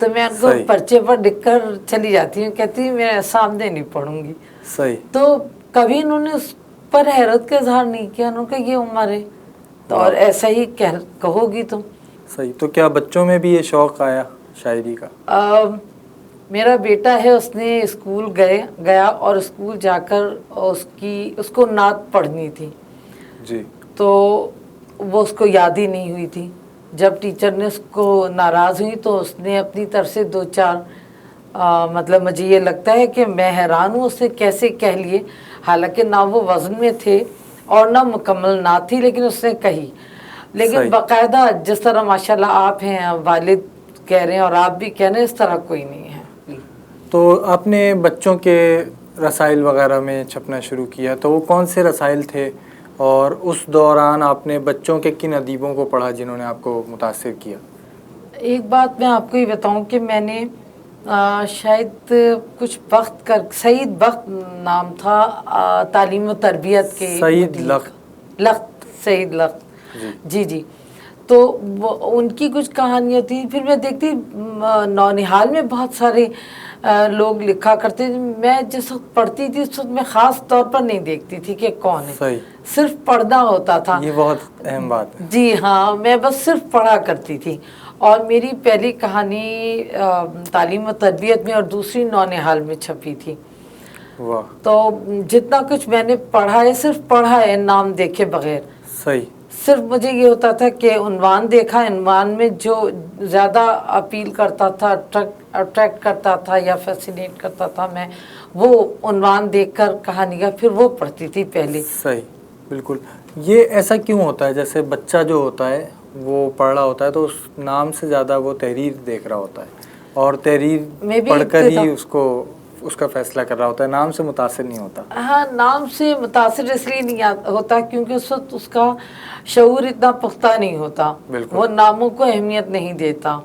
تو میں ان کو پرچے پر لکھ کر چلی جاتی ہوں, کہتی ہوں میں سامنے نہیں پڑھوں گی. صحیح. تو کبھی انہوں نے اس پر حیرت کا اظہار نہیں کیا, انہوں نے کہا یہ عمر ہے تو اور ایسا ہی کہو گی تم. صحیح. تو کیا بچوں میں بھی یہ شوق آیا شاعری کا؟ میرا بیٹا ہے, اس نے اسکول گیا اور اسکول جا کر اس کو نعت پڑھنی تھی جی, تو وہ اس کو یاد ہی نہیں ہوئی تھی. جب ٹیچر نے اس کو ناراض ہوئی تو اس نے اپنی طرف سے 2-4 مطلب مجھے یہ لگتا ہے کہ میں حیران ہوں اسے کیسے کہہ لیے, حالانکہ نہ وہ وزن میں تھے اور نہ مکمل نعت تھی, لیکن اس نے کہی. لیکن باقاعدہ جس طرح ماشاءاللہ آپ ہیں, والد کہہ رہے ہیں اور آپ بھی کہہ رہے ہیں, اس طرح کوئی نہیں ہے. تو آپ نے بچوں کے رسائل وغیرہ میں چھپنا شروع کیا, تو وہ کون سے رسائل تھے اور اس دوران آپ نے بچوں کے کن ادیبوں کو پڑھا جنہوں نے آپ کو متاثر کیا؟ ایک بات میں آپ کو یہ بتاؤں کہ میں نے شاید کچھ وقت سعید بخت نام تھا تعلیم و تربیت کے, سعید سعید لخت جی. تو ان کی کچھ کہانیاں تھیں. پھر میں دیکھتی نونہال میں بہت سارے لوگ لکھا کرتے تھے. میں جس وقت پڑھتی تھی اس وقت میں خاص طور پر نہیں دیکھتی تھی کہ کون ہے, صرف پڑھنا ہوتا تھا. یہ بہت اہم بات ہے. جی ہاں, میں بس صرف پڑھا کرتی تھی. اور میری پہلی کہانی تعلیم و تربیت میں اور دوسری نونہال میں چھپی تھی. واہ. تو جتنا کچھ میں نے پڑھا ہے صرف پڑھا ہے, نام دیکھے بغیر. صحیح. صرف مجھے یہ ہوتا تھا کہ عنوان دیکھا, عنوان میں جو زیادہ اپیل کرتا تھا, اٹریکٹ کرتا تھا یا فیسینیٹ کرتا تھا, میں وہ عنوان دیکھ کر کہانی کا پھر وہ پڑھتی تھی پہلے. صحیح, بالکل. یہ ایسا کیوں ہوتا ہے؟ جیسے بچہ جو ہوتا ہے وہ پڑھ رہا ہوتا ہے تو اس نام سے زیادہ وہ تحریر دیکھ رہا ہوتا ہے اور تحریر پڑھ کر ہی اس کا فیصلہ کر رہا ہوتا ہے, نام سے متاثر نہیں ہوتا. ہاں, نام سے متاثر اس لیے نہیں ہوتا کیونکہ اس وقت اس کا شعور اتنا پختہ نہیں ہوتا. وہ ناموں کو اہمیت نہیں دیتا,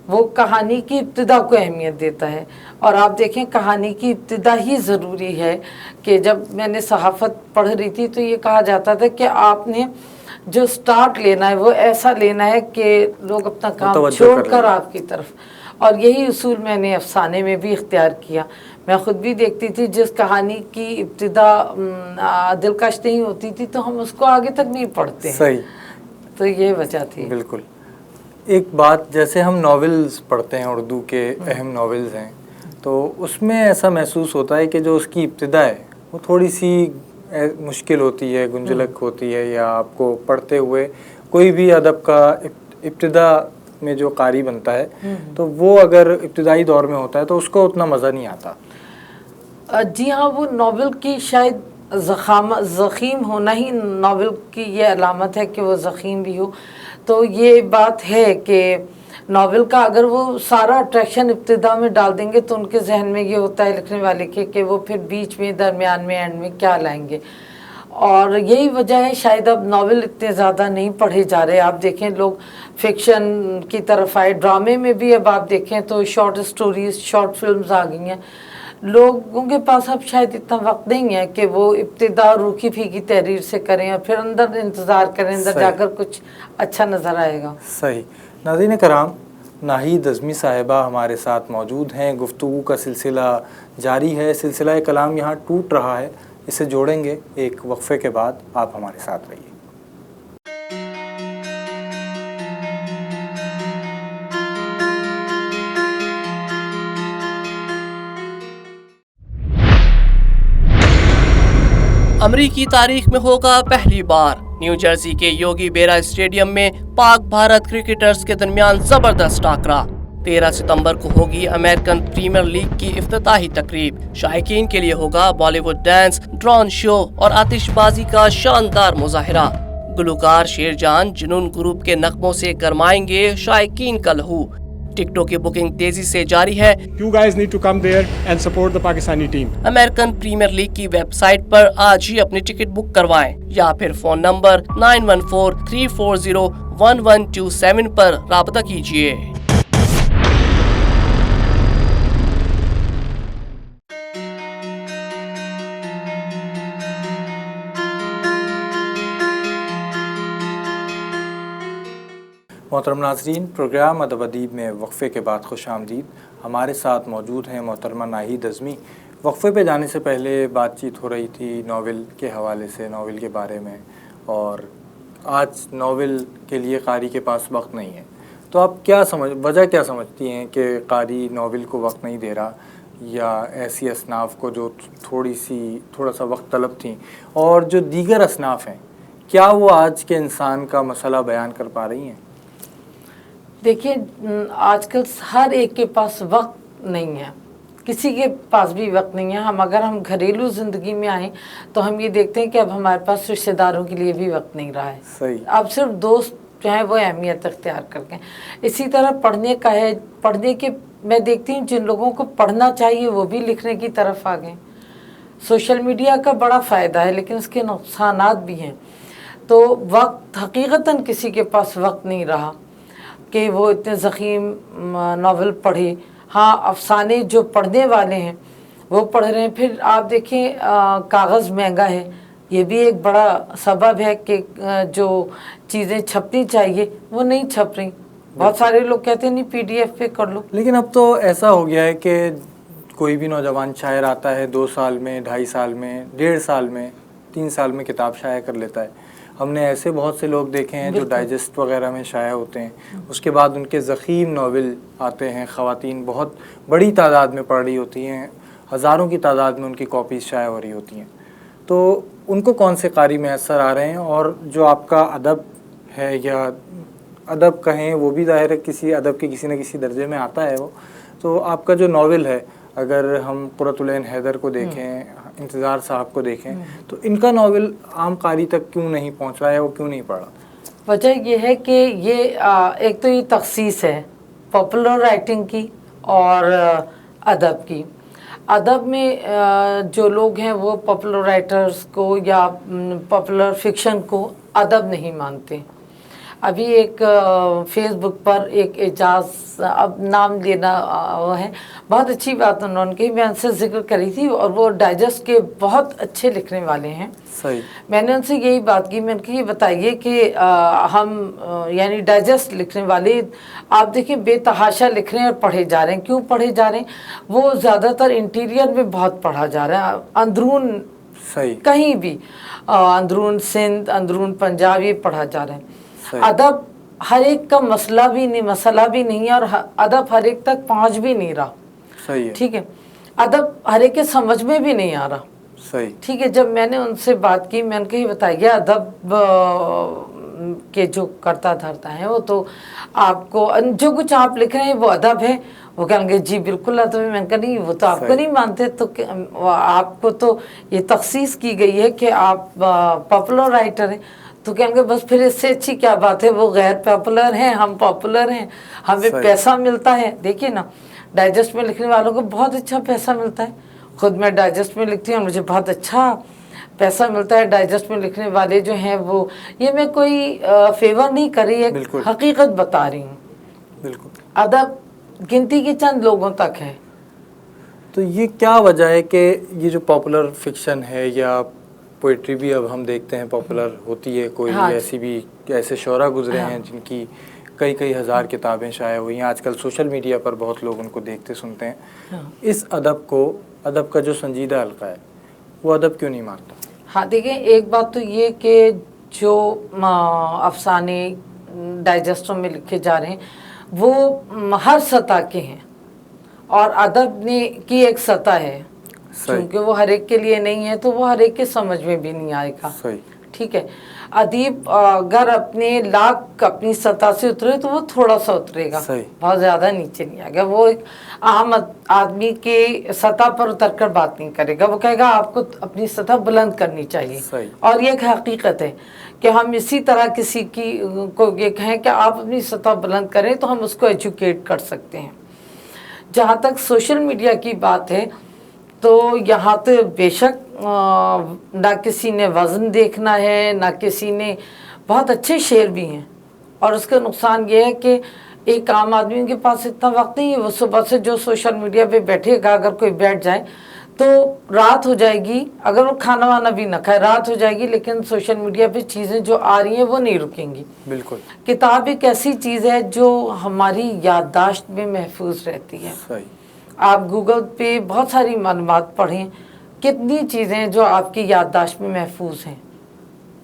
وہ کہانی کی ابتدا کو اہمیت دیتا ہے. اور آپ دیکھیں کہانی کی ابتدا ہی ضروری ہے. کہ جب میں نے صحافت پڑھ رہی تھی تو یہ کہا جاتا تھا کہ آپ نے جو سٹارٹ لینا ہے وہ ایسا لینا ہے کہ لوگ اپنا کام چھوڑ کر آپ کی طرف, اور یہی اصول میں نے افسانے میں بھی اختیار کیا. میں خود بھی دیکھتی تھی جس کہانی کی ابتدا دلکش نہیں ہوتی تھی تو ہم اس کو آگے تک نہیں پڑھتے. صحیح. تو یہ وجہ تھی. بالکل. ایک بات, جیسے ہم ناولز پڑھتے ہیں, اردو کے اہم ناولز ہیں, تو اس میں ایسا محسوس ہوتا ہے کہ جو اس کی ابتدا ہے وہ تھوڑی سی مشکل ہوتی ہے, گنجلک ہوتی ہے, یا آپ کو پڑھتے ہوئے کوئی بھی ادب کا ابتدا میں جو قاری بنتا ہے تو وہ اگر ابتدائی دور میں ہوتا ہے تو اس کو اتنا مزہ نہیں آتا. جی ہاں, وہ ناول کی شاید زخیم ہونا ہی ناول کی یہ علامت ہے کہ وہ زخیم بھی ہو. تو یہ بات ہے کہ ناول کا اگر وہ سارا اٹریکشن ابتدا میں ڈال دیں گے تو ان کے ذہن میں یہ ہوتا ہے لکھنے والے کے کہ وہ پھر بیچ میں, درمیان میں, اینڈ میں کیا لائیں گے. اور یہی وجہ ہے شاید اب ناول اتنے زیادہ نہیں پڑھے جا رہے. آپ دیکھیں لوگ فکشن کی طرف آئے, ڈرامے میں بھی اب آپ دیکھیں تو شارٹ سٹوریز, شارٹ فلمز آ گئی ہیں. لوگوں کے پاس اب شاید اتنا وقت نہیں ہے کہ وہ ابتدا روکھی پھیکی تحریر سے کریں اور پھر اندر انتظار کریں, اندر جا کر کچھ اچھا نظر آئے گا. صحیح. ناظرین کرام, ناہید اعظمی صاحبہ ہمارے ساتھ موجود ہیں. گفتگو کا سلسلہ جاری ہے. سلسلہ کلام یہاں ٹوٹ رہا ہے, اسے جوڑیں گے ایک وقفے کے بعد. آپ ہمارے ساتھ رہیے. امریکی تاریخ میں ہوگا پہلی بار نیو جرسی کے یوگی بیرا اسٹیڈیم میں پاک بھارت کرکٹرز کے درمیان زبردست ٹاکرا. 13 ستمبر کو ہوگی امریکن پریمیئر لیگ کی افتتاحی تقریب. شائقین کے لیے ہوگا بالی ووڈ ڈانس, ڈرون شو اور آتش بازی کا شاندار مظاہرہ. گلوکار شیر جان جنون گروپ کے نغموں سے گرمائیں گے شائقین کا لہو. ٹکٹوں کی بکنگ تیزی سے جاری ہے. You guys need to come there and support the Pakistani team. American Premier League کی ویب سائٹ پر آج ہی اپنی ٹکٹ بک کروائیں یا پھر فون نمبر 9143401127 پر رابطہ کیجیے. محترم ناظرین، پروگرام ادب ادیب میں وقفے کے بعد خوش آمدید۔ ہمارے ساتھ موجود ہیں محترمہ ناہید اعظمی۔ وقفے پہ جانے سے پہلے بات چیت ہو رہی تھی ناول کے حوالے سے، ناول کے بارے میں، اور آج ناول کے لیے قاری کے پاس وقت نہیں ہے، تو آپ وجہ کیا سمجھتی ہیں کہ قاری ناول کو وقت نہیں دے رہا، یا ایسی اصناف کو جو تھوڑا سا وقت طلب تھیں، اور جو دیگر اصناف ہیں، کیا وہ آج کے انسان کا مسئلہ بیان کر پا رہی ہیں؟ دیکھیے، آج کل ہر ایک کے پاس وقت نہیں ہے، کسی کے پاس بھی وقت نہیں ہے۔ اگر ہم گھریلو زندگی میں آئیں تو ہم یہ دیکھتے ہیں کہ اب ہمارے پاس رشتہ داروں کے لیے بھی وقت نہیں رہا ہے۔ صحیح۔ اب صرف دوست جو ہیں وہ اہمیت اختیار کر کے، اسی طرح پڑھنے کا ہے، پڑھنے کے میں دیکھتی ہوں جن لوگوں کو پڑھنا چاہیے وہ بھی لکھنے کی طرف آ گئے۔ سوشل میڈیا کا بڑا فائدہ ہے لیکن اس کے نقصانات بھی ہیں، تو وقت حقیقتاً کسی کے پاس وقت نہیں رہا کہ وہ اتنے ضخیم ناول پڑھے۔ ہاں، افسانے جو پڑھنے والے ہیں وہ پڑھ رہے ہیں۔ پھر آپ دیکھیں کاغذ مہنگا ہے، یہ بھی ایک بڑا سبب ہے کہ جو چیزیں چھپنی چاہیے وہ نہیں چھپ رہی۔ بہت سارے لوگ کہتے ہیں نہیں PDF پہ کر لو، لیکن اب تو ایسا ہو گیا ہے کہ کوئی بھی نوجوان شاعر آتا ہے 2 سال میں، 2.5 سال میں، 1.5 سال میں، 3 سال میں کتاب شائع کر لیتا ہے۔ ہم نے ایسے بہت سے لوگ دیکھے ہیں جو ڈائجسٹ وغیرہ میں شائع ہوتے ہیں، اس کے بعد ان کے ضخیم ناول آتے ہیں، خواتین بہت بڑی تعداد میں پڑھ رہی ہوتی ہیں، ہزاروں کی تعداد میں ان کی کاپیز شائع ہو رہی ہوتی ہیں، تو ان کو کون سے قاری میسر آ رہے ہیں؟ اور جو آپ کا ادب ہے، یا ادب کہیں، وہ بھی ظاہر ہے کسی ادب کے کسی نہ کسی درجے میں آتا ہے وہ، تو آپ کا جو ناول ہے، اگر ہم قرۃ العین حیدر کو دیکھیں، انتظار صاحب کو دیکھیں، تو ان کا ناول عام قاری تک کیوں نہیں پہنچ رہا ہے، وہ کیوں نہیں پڑھا؟ وجہ یہ ہے کہ یہ ایک تو یہ تخصیص ہے پاپولر رائٹنگ کی اور ادب کی۔ ادب میں جو لوگ ہیں وہ پاپولر رائٹرز کو یا پاپولر فکشن کو ادب نہیں مانتے۔ ابھی ایک فیس بک پر ایک اعجاز، اب نام لینا وہ ہے، بہت اچھی بات انہوں نے کہی، میں ان سے ذکر کری تھی، اور وہ ڈائجسٹ کے بہت اچھے لکھنے والے ہیں۔ صحیح۔ میں نے ان سے یہی بات کی، میں نے کہا یہ بتائیے کہ ہم یعنی ڈائجسٹ لکھنے والے آپ دیکھیں بے تحاشا لکھ رہے ہیں اور پڑھے جا رہے ہیں۔ کیوں پڑھے جا رہے ہیں؟ وہ زیادہ تر انٹیریئر میں بہت پڑھا جا رہا ہے، اندرون صحیح، کہیں بھی، اندرون سندھ، اندرون پنجاب، یہ پڑھا جا رہا ہے۔ ادب ہر ایک کا مسئلہ بھی نہیں ہے، اور ادب ہر ایک تک پہنچ بھی نہیں رہا۔ صحیح ہے، ٹھیک ہے، ادب ہر ایک کے سمجھ میں بھی نہیں آ رہا۔ صحیح، ٹھیک ہے، جب میں نے ان سے بات کی، میں نے کہا یہ بتائیے ادب کے جو کرتا دھرتا ہے وہ تو آپ کو جو کچھ آپ لکھ رہے ہیں وہ ادب ہے؟ وہ کہیں گے جی بالکل ادب ہے۔ میں نے کہا نہیں، وہ تو آپ کو نہیں مانتے، تو آپ کو تو یہ تخصیص کی گئی ہے کہ آپ پاپولر رائٹر ہیں، تو کہیں گے بس پھر اس سے اچھی کیا بات ہے، وہ غیر پاپولر ہیں، ہم پاپولر ہیں، ہمیں پیسہ ملتا ہے۔ دیکھیے نا، ڈائجسٹ میں لکھنے والوں کو بہت اچھا پیسہ ملتا ہے، خود میں ڈائجسٹ میں لکھتی ہوں، مجھے بہت اچھا پیسہ ملتا ہے۔ ڈائجسٹ میں لکھنے والے جو ہیں وہ، یہ میں کوئی فیور نہیں کر رہی ہے، حقیقت بتا رہی ہوں۔ بالکل، ادب گنتی کے چند لوگوں تک ہے۔ تو یہ کیا وجہ ہے کہ یہ جو پاپولر فکشن ہے، یا پوئٹری بھی اب ہم دیکھتے ہیں پاپولر ہوتی ہے، کوئی ایسے شعراء گزرے ہیں جن کی کئی ہزار کتابیں شائع ہوئی ہیں، آج کل سوشل میڈیا پر بہت لوگ ان کو دیکھتے سنتے ہیں، اس ادب کا جو سنجیدہ حلقہ ہے وہ ادب کیوں نہیں مانتا؟ ہاں دیکھیں، ایک بات تو یہ کہ جو افسانے ڈائجسٹوں میں لکھے جا رہے ہیں وہ ہر سطح کے ہیں، اور ادب کی ایک سطح ہے، کیونکہ وہ ہر ایک کے لیے نہیں ہے، تو وہ ہر ایک کے سمجھ میں بھی نہیں آئے گا۔ ٹھیک ہے، ادیب اگر اپنی سطح سے اترے تو وہ تھوڑا سا اترے گا، بہت زیادہ نیچے نہیں آئے گا۔ وہ ایک عام آدمی کے سطح پر اتر کر بات نہیں کرے گا، وہ کہے گا آپ کو اپنی سطح بلند کرنی چاہیے۔ اور یہ ایک حقیقت ہے کہ ہم اسی طرح کسی کو یہ کہیں کہ آپ اپنی سطح بلند کریں تو ہم اس کو ایجوکیٹ کر سکتے ہیں۔ جہاں تک سوشل میڈیا کی بات ہے تو یہاں تو بے شک نہ کسی نے وزن دیکھنا ہے، نہ کسی نے، بہت اچھے شعر بھی ہیں، اور اس کا نقصان یہ ہے کہ ایک عام آدمی کے پاس اتنا وقت نہیں ہے، وہ صبح سے جو سوشل میڈیا پہ بیٹھے گا، اگر کوئی بیٹھ جائے تو رات ہو جائے گی، اگر وہ کھانا وانا بھی نہ کھائے رات ہو جائے گی، لیکن سوشل میڈیا پہ چیزیں جو آ رہی ہیں وہ نہیں رکیں گی۔ بالکل کتاب ایک ایسی چیز ہے جو ہماری یادداشت میں محفوظ رہتی ہے۔ صحیح۔ آپ گوگل پہ بہت ساری معلومات پڑھیں، کتنی چیزیں جو آپ کی یادداشت میں محفوظ ہیں۔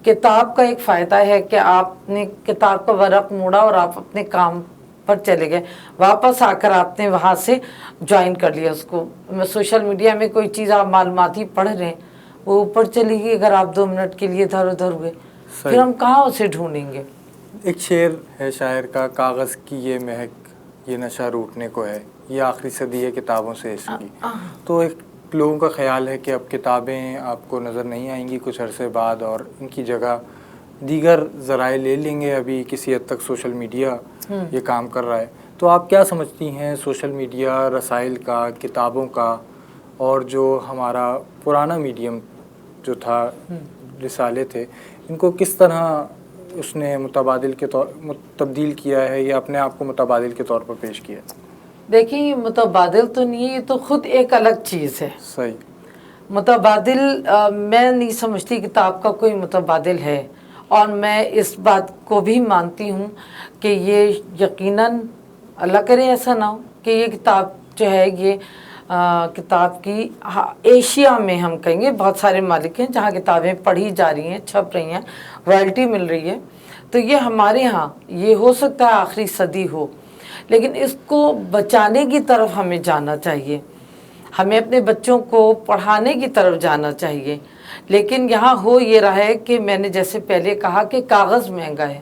کتاب کا ایک فائدہ ہے کہ آپ نے کتاب کا ورق موڑا اور آپ اپنے کام پر چلے گئے، واپس آ کر آپ نے وہاں سے جوائن کر لیا اس کو۔ سوشل میڈیا میں کوئی چیز آپ معلوماتی پڑھ رہے ہیں، وہ اوپر چلے گی، اگر آپ 2 منٹ کے لیے ادھر ادھر ہوئے پھر ہم کہاں اسے ڈھونڈیں گے؟ ایک شعر ہے شاعر کا، کاغذ کی یہ مہک یہ نشہ روٹنے کو ہے، یہ آخری صدی ہے کتابوں سے عشق کی۔ تو ایک لوگوں کا خیال ہے کہ اب کتابیں آپ کو نظر نہیں آئیں گی کچھ عرصے بعد، اور ان کی جگہ دیگر ذرائع لے لیں گے۔ ابھی کسی حد تک سوشل میڈیا یہ کام کر رہا ہے، تو آپ کیا سمجھتی ہیں سوشل میڈیا، رسائل کا، کتابوں کا، اور جو ہمارا پرانا میڈیم جو تھا رسالے تھے، ان کو کس طرح اس نے متبادل کے طور تبدیل کیا ہے یا اپنے آپ کو متبادل کے طور پر پیش کیا ہے؟ دیکھیں یہ متبادل تو نہیں ہے، یہ تو خود ایک الگ چیز ہے۔ صحیح۔ متبادل میں نہیں سمجھتی کتاب کا کوئی متبادل ہے، اور میں اس بات کو بھی مانتی ہوں کہ یہ یقیناً اللہ کرے ایسا نہ ہو کہ یہ کتاب جو ہے یہ کتاب کی ایشیا میں ہم کہیں گے بہت سارے مالک ہیں جہاں کتابیں پڑھی جا رہی ہیں، چھپ رہی ہیں، رائلٹی مل رہی ہے، تو یہ ہمارے ہاں یہ ہو سکتا ہے آخری صدی ہو، لیکن اس کو بچانے کی طرف ہمیں جانا چاہیے، ہمیں اپنے بچوں کو پڑھانے کی طرف جانا چاہیے۔ لیکن یہاں ہو یہ رہا ہے کہ میں نے جیسے پہلے کہا کہ کاغذ مہنگا ہے،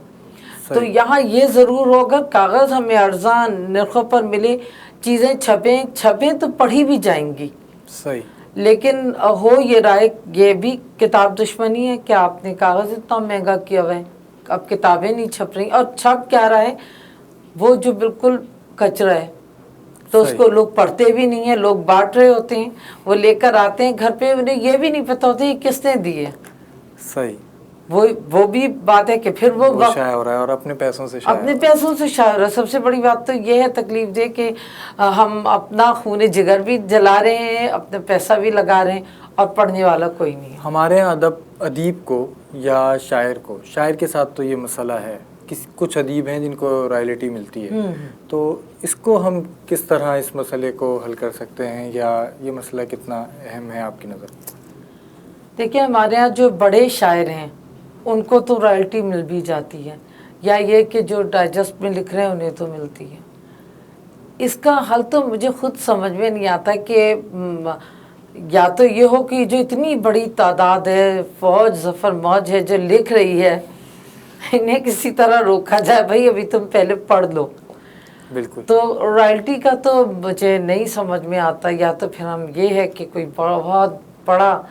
تو یہاں یہ ضرور ہوگا کاغذ ہمیں ارزاں نرخوں پر ملے، چیزیں چھپیں تو پڑھی بھی جائیں گی۔ صحیح۔ لیکن ہو یہ رہا ہے، یہ بھی کتاب دشمنی ہے کہ آپ نے کاغذ اتنا مہنگا کیا ہوا ہے، اب کتابیں نہیں چھپ رہی، اور چھپ کیا رہا ہے وہ جو بالکل کچرا ہے، تو اس کو لوگ پڑھتے بھی نہیں ہیں، لوگ بانٹ رہے ہوتے ہیں، وہ لے کر آتے ہیں گھر پہ، انہیں یہ بھی نہیں پتہ ہوتا یہ کس نے دیے۔ صحیح۔ وہ بھی بات ہے کہ پھر وہ شائع ہو رہا ہے، اور اپنے پیسوں سے شائع اپنے پیسوں سے شائع ہو رہا ہے۔ سب سے بڑی بات تو یہ ہے تکلیف دہ کہ ہم اپنا خون جگر بھی جلا رہے ہیں، اپنا پیسہ بھی لگا رہے ہیں، اور پڑھنے والا کوئی نہیں ہے۔ ہمارے ادیب کو یا شاعر کے ساتھ تو یہ مسئلہ ہے، کچھ ادیب ہیں جن کو رائلٹی ملتی ہے، تو اس کو ہم کس طرح اس مسئلے کو حل کر سکتے ہیں، یا یہ مسئلہ کتنا اہم ہے آپ کی نظر؟ دیکھیں ہمارے ہاں جو بڑے شاعر ہیں ان کو تو رائلٹی مل بھی جاتی ہے، یا یہ کہ جو ڈائجسٹ میں لکھ رہے ہیں انہیں تو ملتی ہے۔ اس کا حل تو مجھے خود سمجھ میں نہیں آتا کہ یا تو یہ ہو کہ جو اتنی بڑی تعداد ہے، فوج ظفر موج ہے جو لکھ رہی ہے، انہیں کسی طرح روکا جائے، بھائی ابھی تم پہلے پڑھ لو۔ بالکل۔ تو رائلٹی کا تو مجھے نہیں سمجھ میں آتا، یا تو پھر ہم یہ ہے کہ کوئی بہت بڑا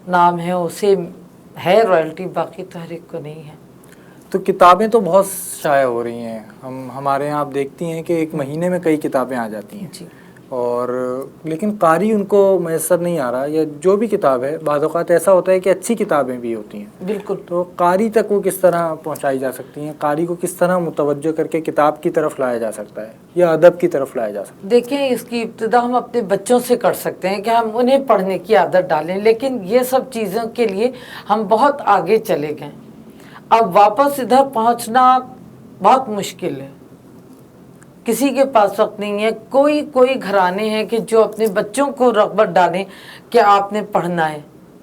نام ہے اسے ہے رائلٹی، باقی تو ہر ایک کو نہیں ہے۔ تو کتابیں تو بہت شائع ہو رہی ہیں، ہمارے یہاں آپ دیکھتی ہیں کہ ایک مہینے میں کئی کتابیں آ جاتی ہیں، جی، اور لیکن قاری ان کو میسر نہیں آ رہا، یا جو بھی کتاب ہے بعض اوقات ایسا ہوتا ہے کہ اچھی کتابیں بھی ہوتی ہیں، بالکل۔ تو قاری تک وہ کس طرح پہنچائی جا سکتی ہیں، قاری کو کس طرح متوجہ کر کے کتاب کی طرف لایا جا سکتا ہے یا ادب کی طرف لایا جا سکتا ہے؟ دیکھیں اس کی ابتدا ہم اپنے بچوں سے کر سکتے ہیں کہ ہم انہیں پڑھنے کی عادت ڈالیں، لیکن یہ سب چیزوں کے لیے ہم بہت آگے چلے گئے، اب واپس ادھر پہنچنا بہت مشکل ہے، کسی کے پاس وقت نہیں ہے۔ کوئی گھرانے ہیں کہ جو اپنے بچوں کو رغبت ڈالیں کہ آپ نے پڑھنا ہے،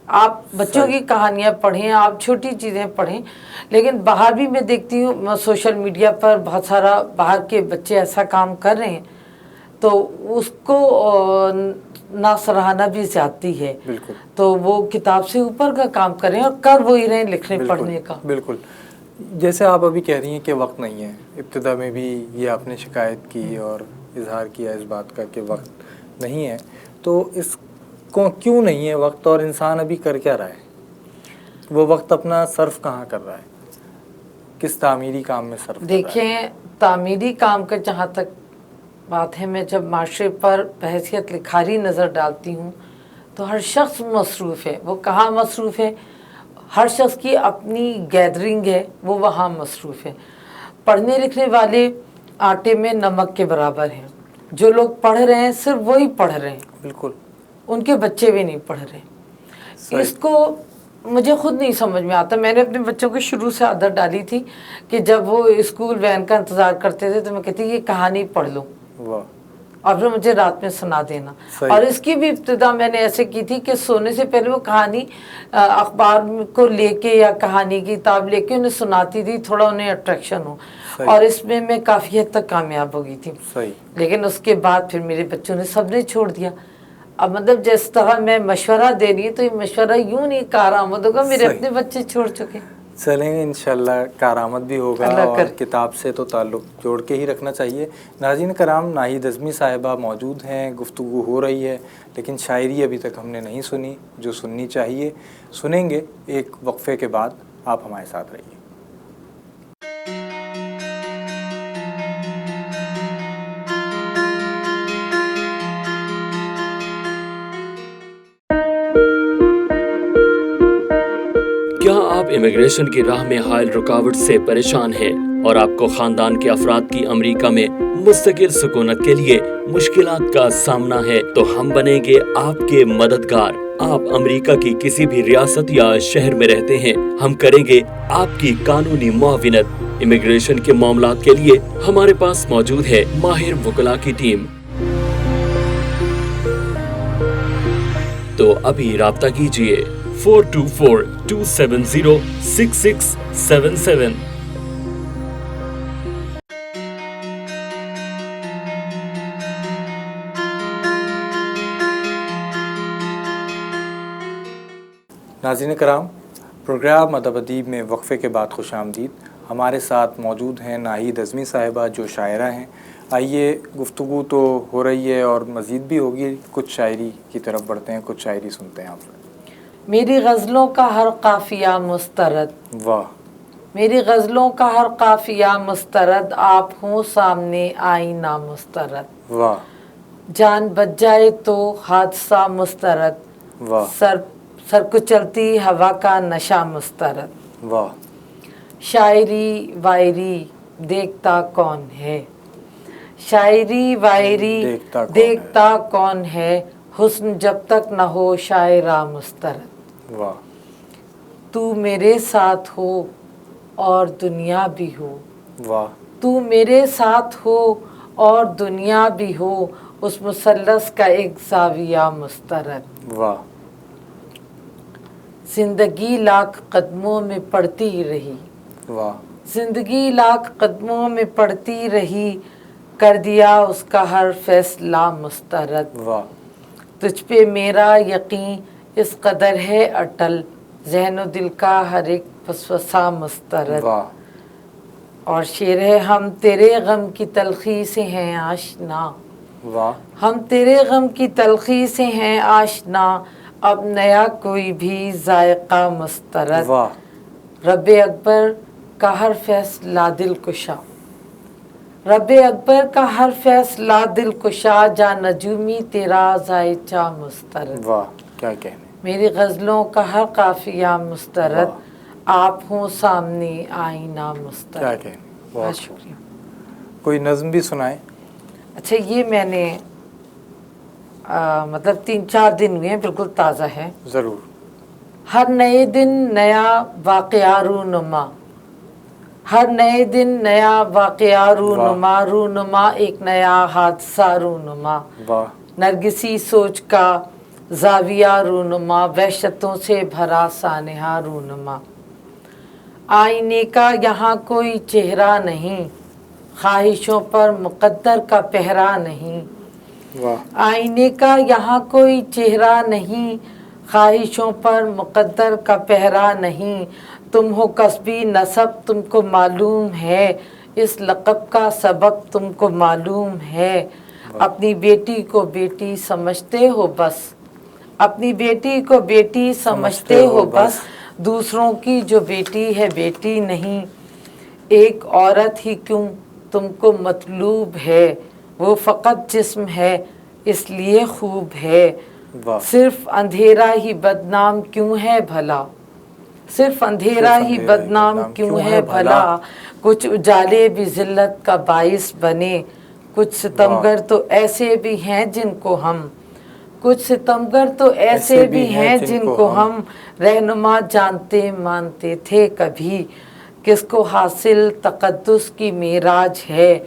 آپ بچوں کی کہانیاں پڑھیں، آپ چھوٹی چیزیں پڑھیں، لیکن باہر بھی میں دیکھتی ہوں سوشل میڈیا پر بہت سارا باہر کے بچے ایسا کام کر رہے ہیں، تو اس کو نہ سراہنا بھی زیادتی ہے۔ بالکل۔ تو وہ کتاب سے اوپر کا کام کریں اور کر وہی رہیں لکھنے پڑھنے کا۔ بالکل۔ جیسے آپ ابھی کہہ رہی ہیں کہ وقت نہیں ہے، ابتدا میں بھی یہ آپ نے شکایت کی اور اظہار کیا اس بات کا کہ وقت نہیں ہے، تو اس کو کیوں نہیں ہے وقت، اور انسان ابھی کر کیا رہا ہے؟ وہ وقت اپنا صرف کہاں کر رہا ہے، کس تعمیری کام میں صرف کر رہا ہے؟ دیکھیں تعمیری کام کا جہاں تک بات ہے، میں جب معاشرے پر بحیثیت لکھاری نظر ڈالتی ہوں تو ہر شخص مصروف ہے۔ وہ کہاں مصروف ہے؟ ہر شخص کی اپنی گیدرنگ ہے، وہ وہاں مصروف ہے۔ پڑھنے لکھنے والے آٹے میں نمک کے برابر ہیں، جو لوگ پڑھ رہے ہیں صرف وہی پڑھ رہے ہیں، بالکل۔ ان کے بچے بھی نہیں پڑھ رہے. اس کو مجھے خود نہیں سمجھ میں آتا. میں نے اپنے بچوں کو شروع سے عادت ڈالی تھی کہ جب وہ اسکول وین کا انتظار کرتے تھے تو میں کہتی یہ کہانی پڑھ لو اور پھر مجھے رات میں سنا دینا. اور اس کی بھی ابتدا میں نے ایسے کی تھی کہ سونے سے پہلے وہ کہانی اخبار کو لے کے یا کہانی کی کتاب لے کے انہیں سناتی تھی, تھوڑا انہیں اٹریکشن ہو. اور اس میں کافی حد تک کامیاب ہو گئی تھی. لیکن اس کے بعد پھر میرے بچوں نے سب نے چھوڑ دیا. اب مطلب جس طرح میں مشورہ دے رہی ہوں تو یہ مشورہ یوں نہیں کارآمد ہوگا, میرے اپنے بچے چھوڑ چکے. چلیں گے انشاءاللہ کارآمد بھی ہوگا اور کتاب سے تو تعلق جوڑ کے ہی رکھنا چاہیے. ناظرین کرام, ناہید اعظمی صاحبہ موجود ہیں, گفتگو ہو رہی ہے, لیکن شاعری ابھی تک ہم نے نہیں سنی جو سننی چاہیے. سنیں گے ایک وقفے کے بعد. آپ ہمارے ساتھ رہیے. کیا آپ امیگریشن کی راہ میں حائل رکاوٹ سے پریشان ہیں اور آپ کو خاندان کے افراد کی امریکہ میں مستقل سکونت کے لیے مشکلات کا سامنا ہے تو ہم بنیں گے آپ کے مددگار. آپ امریکہ کی کسی بھی ریاست یا شہر میں رہتے ہیں, ہم کریں گے آپ کی قانونی معاونت. امیگریشن کے معاملات کے لیے ہمارے پاس موجود ہے ماہر وکلاء کی ٹیم. تو ابھی رابطہ کیجیے 424-270-6677. ناظرین کرام, پروگرام ادب ادیب میں وقفے کے بعد خوش آمدید. ہمارے ساتھ موجود ہیں ناہید اعظمی صاحبہ جو شاعرہ ہیں. آئیے, گفتگو تو ہو رہی ہے اور مزید بھی ہوگی. کچھ شاعری کی طرف بڑھتے ہیں, کچھ شاعری سنتے ہیں آپ سے. میری غزلوں کا ہر قافیہ مسترد. واہ. میری غزلوں کا ہر قافیہ مسترد, آپ ہوں سامنے آئینہ مسترد. واہ. جان بچ جائے تو حادثہ مسترد. واہ. سر کو چلتی ہوا کا نشہ مسترد. واہ. شاعری وائری دیکھتا کون ہے, شاعری وائری دیکھتا کون ہے, حسن جب تک نہ ہو شاعرہ مسترد. واہ. تو میرے ساتھ ہو اور دنیا بھی ہو. واہ. تو میرے ساتھ ہو اور دنیا بھی ہو, اس مثلث کا ایک زاویہ مسترد. واہ. زندگی لاکھ قدموں میں پڑتی رہی. واہ. زندگی لاکھ قدموں میں پڑتی رہی, کر دیا اس کا ہر فیصلہ مسترد. واہ. تجھ پہ میرا یقین اس قدر ہے اٹل, ذہن و دل کا ہر ایک وسوسہ مسترد. واہ. اور شعر ہے, ہم تیرے غم کی تلخی سے ہیں آشنا. واہ. ہم تیرے غم کی تلخی سے ہیں آشنا, اب نیا کوئی بھی ذائقہ مسترد. واہ. رب اکبر کا ہر فیصلہ دل کشا. رب اکبر کا ہر فیصلہ دل کشا, جا نجومی تیرا ذائچہ مسترد. واہ. کیا کہنے. میری غزلوں کا ہر قافیہ مسترد, آپ ہوں سامنے آئینہ مسترد. کیا کہنے. بہت شکریہ. کوئی نظم بھی سنائیں. اچھا, یہ میں نے مطلب 3-4 دن ہوئے ہیں, بالکل تازہ ہے. ضرور. ہر نئے دن نیا واقعہ رونما, ہر نئے دن نیا واقعہ رونما, رونما ایک نیا حادثہ رونما. واہ. نرگسی سوچ کا زاویہ رونما, وحشتوں سے بھرا سانحہ رونما. آئینے کا یہاں کوئی چہرہ نہیں, خواہشوں پر مقدر کا پہرا نہیں. واہ. آئینے کا یہاں کوئی چہرہ نہیں, خواہشوں پر مقدر کا پہرا نہیں. تم ہو کسبی نسب تم کو معلوم ہے, اس لقب کا سبب تم کو معلوم ہے. اپنی بیٹی کو بیٹی سمجھتے ہو بس, اپنی بیٹی کو بیٹی سمجھتے ہو بس, دوسروں کی جو بیٹی ہے بیٹی نہیں. ایک عورت ہی کیوں تم کو مطلوب ہے, وہ فقط جسم ہے اس لیے خوب ہے. صرف اندھیرا ہی بدنام کیوں ہے بھلا, صرف اندھیرا ہی بدنام کیوں ہے بھلا. کچھ اجالے بھی ذلت کا باعث بنے, کچھ ستمگر تو ایسے بھی ہیں جن کو ہم, کچھ ستمگر تو ایسے بھی ہیں جن کو ہم رہنما جانتے مانتے تھے کبھی. کس کو حاصل تقدس کی معراج ہے,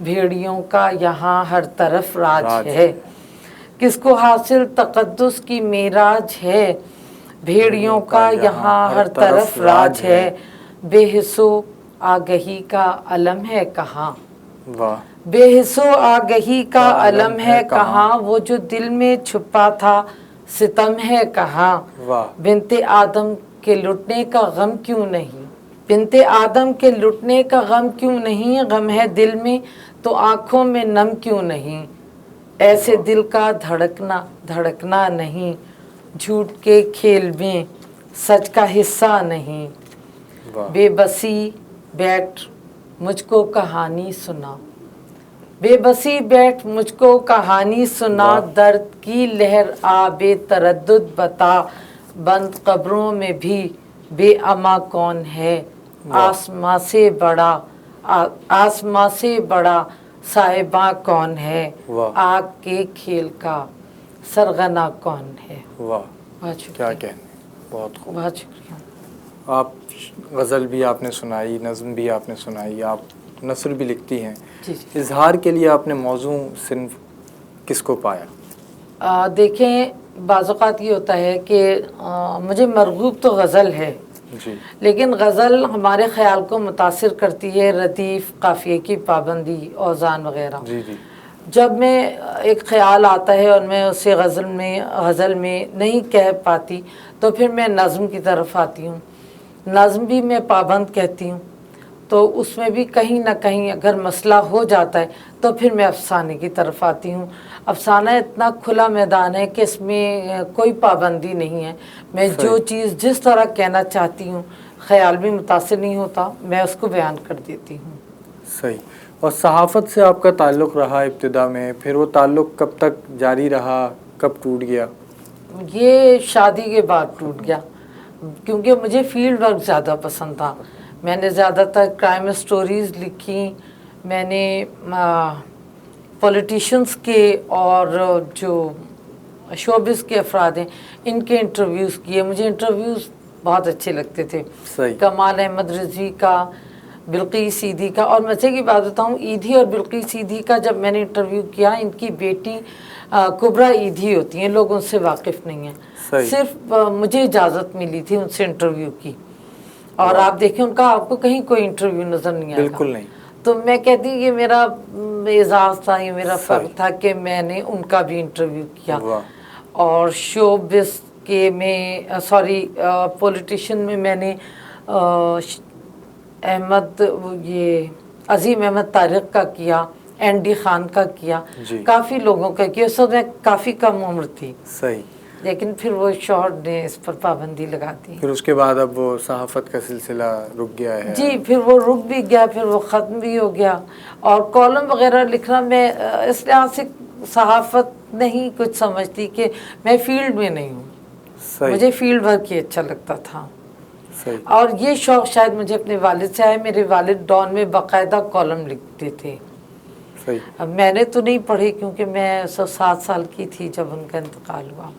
بھیڑیوں کا یہاں ہر طرف راج ہے. کس کو حاصل تقدس کی معراج ہے, بھیڑیوں کا یہاں ہر طرف راج ہے. بے حسو آگہی کا علم ہے کہاں, بے حسو آگہی کا علم ہے کہاں, وہ جو دل میں چھپا تھا ستم ہے کہاں. بنت آدم کے لٹنے کا غم کیوں نہیں, بنت آدم کے لٹنے کا غم کیوں نہیں, غم ہے دل میں تو آنکھوں میں نم کیوں نہیں. ایسے دل کا دھڑکنا نہیں, جھوٹ کے کھیل میں سچ کا حصہ نہیں. بے بسی بیٹھ مجھ کو کہانی سنا, بے بسی بیٹھ مجھ کو کہانی سنا. درد کی لہر آب تردد بتا, بند قبروں میں بھی بے اما کون ہے. آسماں سے بڑا صاحباں کون ہے, آگ کے کھیل کا سرغنہ کون ہے. واہ کیا کہنے, بہت خوب. بہت شکریہ. آپ غزل بھی آپ نے سنائی, نظم بھی آپ نے سنائی, آپ نثر بھی لکھتی ہیں. اظہار کے لیے آپ نے موضوع صنف کس کو پایا؟ دیکھیں بعض اوقات یہ ہوتا ہے کہ مجھے مرغوب تو غزل ہے, لیکن غزل ہمارے خیال کو متاثر کرتی ہے, ردیف, قافیے کی پابندی, اوزان وغیرہ. جب میں ایک خیال آتا ہے اور میں اسے غزل میں نہیں کہہ پاتی تو پھر میں نظم کی طرف آتی ہوں. نظم بھی میں پابند کہتی ہوں, تو اس میں بھی کہیں نہ کہیں اگر مسئلہ ہو جاتا ہے تو پھر میں افسانے کی طرف آتی ہوں. افسانہ اتنا کھلا میدان ہے کہ اس میں کوئی پابندی نہیں ہے, میں جو چیز جس طرح کہنا چاہتی ہوں, خیال بھی متاثر نہیں ہوتا, میں اس کو بیان کر دیتی ہوں. صحیح. اور صحافت سے آپ کا تعلق رہا ابتدا میں, پھر وہ تعلق کب تک جاری رہا, کب ٹوٹ گیا؟ یہ شادی کے بعد ٹوٹ گیا, کیونکہ مجھے فیلڈ ورک زیادہ پسند تھا. میں نے زیادہ تر کرائم سٹوریز لکھی, میں نے پولیٹیشینس کے اور جو شوبز کے افراد ہیں ان کے انٹرویوز کیے. مجھے انٹرویوز بہت اچھے لگتے تھے. کمال احمد رضوی کا, بلقیس ایدھی کا. اور مزے کی بات بتاؤں, ایدھی اور بلقیس ایدھی کا جب میں نے انٹرویو کیا, ان کی بیٹی کبرا ایدھی ہوتی ہیں, لوگ ان سے واقف نہیں ہیں, صرف مجھے اجازت ملی تھی ان سے انٹرویو کی. اور آپ دیکھیں ان کا آپ کو کہیں کوئی انٹرویو نظر نہیں آئے گا. بالکل نہیں. تو میں کہتی ہوں یہ میرا اعزاز تھا, یہ میرا فخر تھا کہ میں نے ان کا بھی انٹرویو کیا. اور شوبز کے میں پولیٹیشین میں نے یہ عظیم احمد طارق کا کیا, این ڈی خان کا کیا, کافی لوگوں کا کیا. اس وقت میں کافی کم عمر تھی. صحیح. لیکن پھر وہ شوہر نے اس پر پابندی لگا دی. پھر اس کے بعد اب وہ صحافت کا سلسلہ رک گیا ہے؟ جی, پھر وہ رک بھی گیا, پھر وہ ختم بھی ہو گیا. اور کالم وغیرہ لکھنا میں اس لحاظ سے صحافت نہیں کچھ سمجھتی کہ میں فیلڈ میں نہیں ہوں. مجھے فیلڈ ورک ہی اچھا لگتا تھا. اور یہ شوق شاید مجھے اپنے والد سے آئے. میرے والد ڈان میں باقاعدہ کالم لکھتے تھے. میں نے تو نہیں پڑھی کیونکہ میں 7 سال کی تھی جب ان کا انتقال ہوا.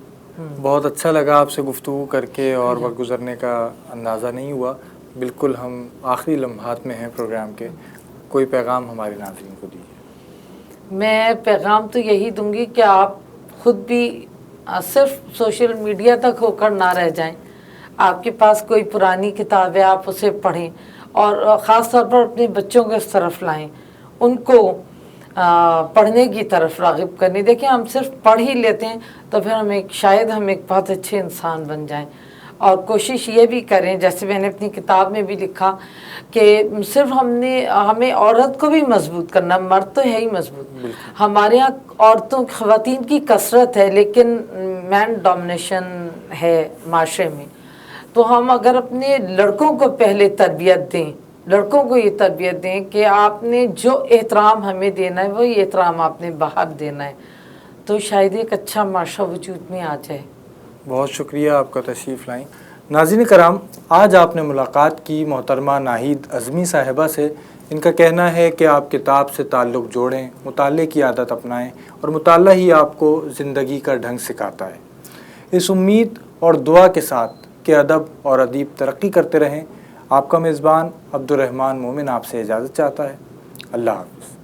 بہت اچھا لگا آپ سے گفتگو کر کے, اور وقت گزرنے کا اندازہ نہیں ہوا. بالکل ہم آخری لمحات میں ہیں پروگرام کے. کوئی پیغام ہمارے ناظرین کو دیجیے. میں پیغام تو یہی دوں گی کہ آپ خود بھی صرف سوشل میڈیا تک ہو کر نہ رہ جائیں. آپ کے پاس کوئی پرانی کتاب ہے, آپ اسے پڑھیں, اور خاص طور پر اپنے بچوں کو اس طرف لائیں, ان کو پڑھنے کی طرف راغب کرنی. دیکھیں ہم صرف پڑھ ہی لیتے ہیں تو پھر ہم ایک بہت اچھے انسان بن جائیں. اور کوشش یہ بھی کریں, جیسے میں نے اپنی کتاب میں بھی لکھا, کہ صرف ہمیں عورت کو بھی مضبوط کرنا, مرد تو ہے ہی مضبوط. ہمارے یہاں خواتین کی کثرت ہے لیکن مین ڈومینیشن ہے معاشرے میں. تو ہم اگر اپنے لڑکوں کو پہلے تربیت دیں, لڑکوں کو یہ تربیت دیں کہ آپ نے جو احترام ہمیں دینا ہے وہی احترام آپ نے باہر دینا ہے, تو شاید ایک اچھا معاشرہ وجود میں آ جائے. بہت شکریہ آپ کا تشریف لائیں. ناظرین کرام، آج آپ نے ملاقات کی محترمہ ناہید اعظمی صاحبہ سے۔ ان کا کہنا ہے کہ آپ کتاب سے تعلق جوڑیں، مطالعے کی عادت اپنائیں اور مطالعہ ہی آپ کو زندگی کا ڈھنگ سکھاتا ہے۔ اس امید اور دعا کے ساتھ کہ ادب اور ادیب ترقی کرتے رہیں، آپ کا میزبان عبد الرحمن مومن آپ سے اجازت چاہتا ہے۔ اللہ حافظ۔